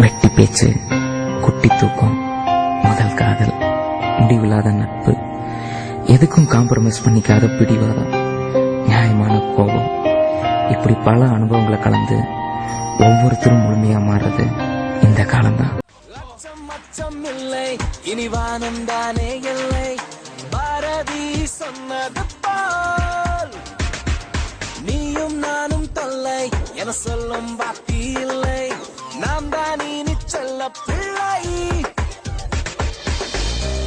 வெட்டி பேச்சு, குட்டி தூக்கம், முதல் காதல், முடிவில்லாத நட்பு, எதுக்கும் காம்ப்ரமைஸ் பண்ணிக்காத பிடிவாதம், நியாயமான கோபம், இப்படி பல அனுபவங்களை கலந்து ஒவ்வொருத்தரும் முழுமையா மாறுறது இந்த காலம்தான். இல்லை இனி வானம் தானே இல்லை, பாரதி சொன்னது போல் நீயும் நானும் தொல்லை என சொல்லும் பாத்தி இல்லை, நாம் தான் இனி செல்ல பிள்ளை.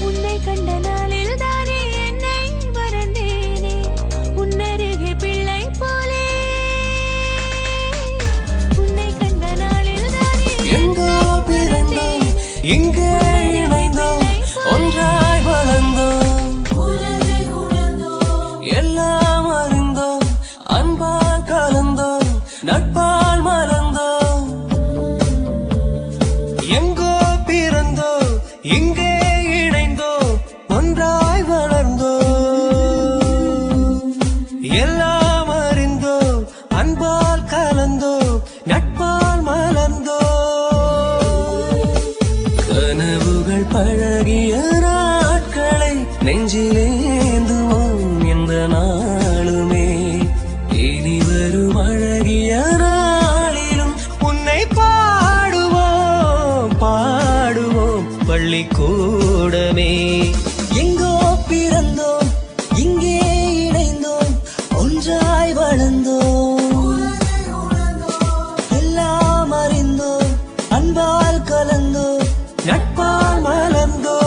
உன்னை கண்ட நாளில் தானே என்னை மறந்தேனே, உன்னருகே பிள்ளை போலே. உன்னை கண்ட நாளில் தானே எங்கோ பிறந்தோம், இங்கே இணைந்தோம், ஒன்றாய் வளர்ந்தோம், எல்லாம் அறிந்தோம், அன்பால் கலந்தோம், நட்பால் மலர்ந்தோம். எங்கோ பிறந்தோம், இங்கே இணைந்தோம், ஒன்றாய் வளர்ந்தோம், எல்லாம் அறிந்தோம், அன்பால் கலந்தோம், நட்பால் மலர்ந்தோம். கனவுகள் பழகிய நாட்களை நெஞ்சிலேந்துவோம் எந்த நாளுமே, இனி வரும் அழகிய நாளிலும் உன்னை பாடுவோம் பாடுவோம் பள்ளிக்கூடமே. எங்கோ பிறந்தோம், இங்கே இணைந்தோம், ஒன்றாய் வளர்ந்தோம், எல்லாம் அறிந்தோம், அன்பால் கலந்தோம், நட்பால் மலர்ந்தோம்.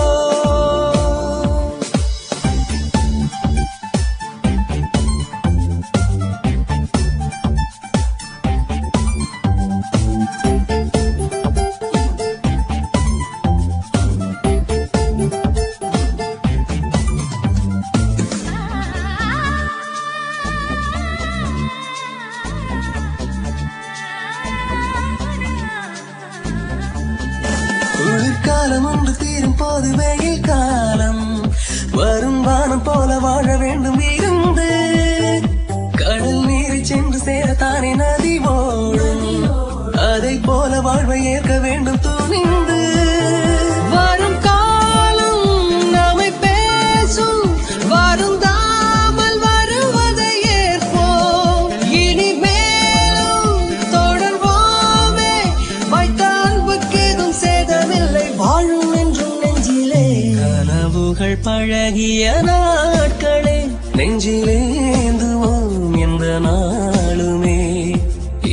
குளிர்காலம் ஒன்று தீரும் போது வெயில் காலம் வரும், வானம் போல வாழ வேண்டும் இருந்து, கடல் நீரை சென்று சேரத்தானே நதி ஓடும், அதை போல வாழ்வை ஏற்க வேண்டும் துணிந்து. வரும் காலம் நம்மை பேசும், வருந்தாமல் வருவதை ஏற்போம், இனிமேலும் தொடர்வோமே, வைத்த அன்புக்கேதும் சேதமில்லை, வாழும் என்றும் நெஞ்சிலே. கனவுகள் பழகிய நாட்களே நெஞ்சிலேந்துவோம் எந்த நாளுமே,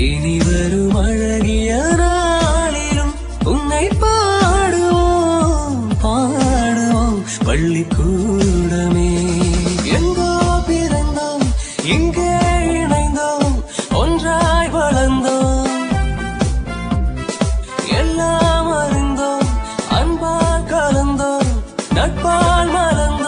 இனி வரும் அழகிய நாளிலும் உன்னை பாடுவோம் பாடுவோம் பள்ளிக்கூடமே. எங்கோ பிறந்தோம், இங்கே இணைந்தோம், ஒன்றாய் வளர்ந்தோம், எல்லாம் அறிந்தோம், அன்பால் கலந்தோம், நட்பால் மலர்ந்தோம்.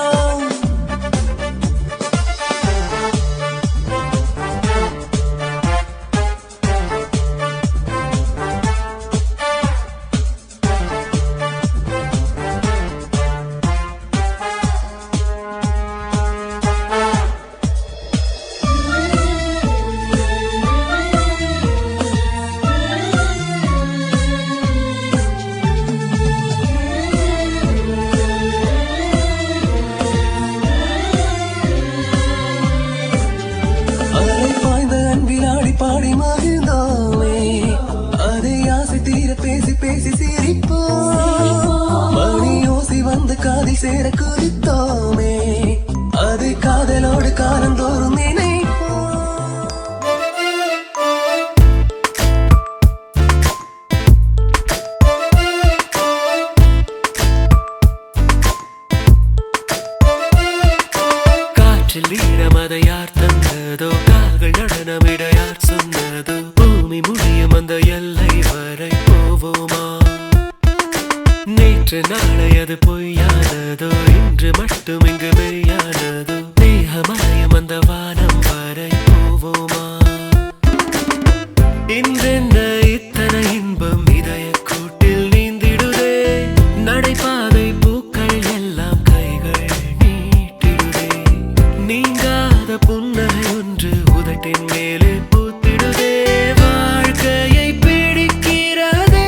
அலை பாய்ந்த அன்பில் ஆடி பாடி மகிழ்ந்தோமே, அதை ஆசை தீர பேசி பேசி சிரிப்போம், மணி ஓசி வந்து காதில் சேர குதித்தோமே, அது காதலோடு காலந்தோறும் நினைப்போம். காற்றில் ஈரம் அதை யார் தந்ததோ, கால்கள் நடனமிட யார் சொன்னதோ, பூமி முடியும் அந்த எல்லை வரை போவோமா, நேற்று நாளை அது பொய்யானதோ, இன்று மட்டும் இங்கு மெய்யானதோ, தேகமாயம் அந்த வானம் வரை போவோமா. இன்றென்ன இத்தனை இன்பம் இதய கூட்டில் நீந்திடுதே, நடைபாதை பூக்கள் எல்லாம் கைகள் நீட்டிடுதே, நீங்காத புன்னகை ஒன்று உதட்டின் மேலே பூத்திடுதே, வாழ்க்கையை பிடிக்கிறதே.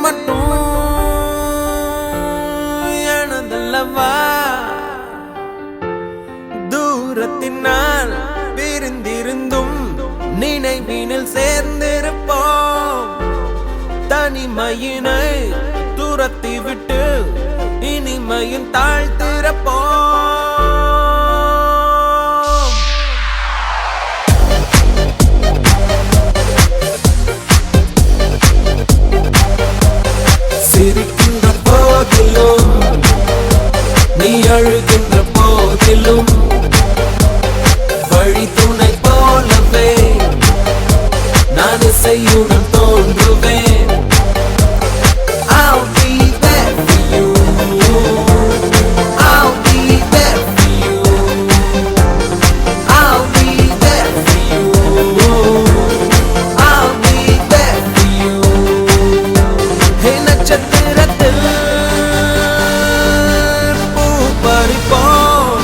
மட்டும் எனதல்லவா தூரத்தினால் பிரிந்திருந்தும் நினைவினில் சேர்ந்திருப்போம் தனிமையினை துரத்தி விட்டு இனிமையின் தாழ்த்திருப்போம் சிரிக்கின்ற போதிலும் நீ அழுகின்ற போதிலும் வழி துணை போலவே நான் இசையுடன் தோன்றுவேன் I'll be there for you I'll be there for you I'll be there for you I'll be there for you Hey நட்சத்திரத்தில் பூ பறிப்போம்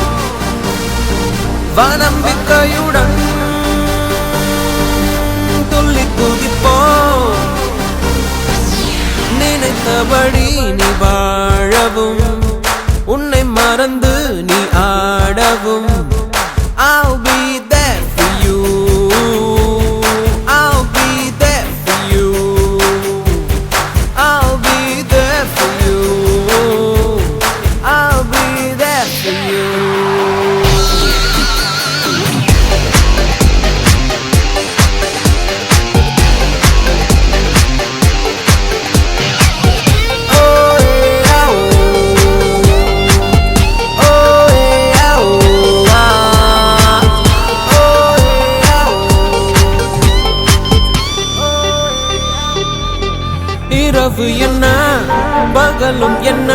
வானம்பிக்கையுடன் துள்ளி குதிப்போம் நினைத்தபடி நீ வாழவும் உன்னை மறந்து நீ ஆடவும் I'll be there for you I'll be there for you I'll be there for you I'll be there for you இரவு என்ன பகலும் என்ன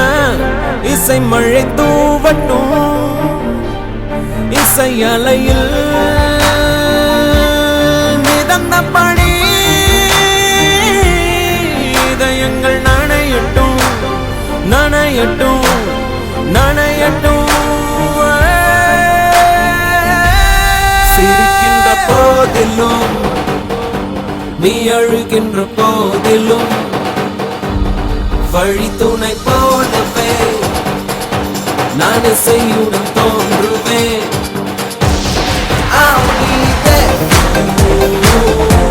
இசை மழை தூவட்டும் இசை அலையில் மிதந்தபடி இதயங்கள் நனையட்டும் நனையட்டும் நனையட்டும் சிரிக்கின்ற போதிலும் நீ அழுகின்ற போதிலும் வழி துணை போலவே நான் இசையுடன் தோன்றுவேன் I'll be there for you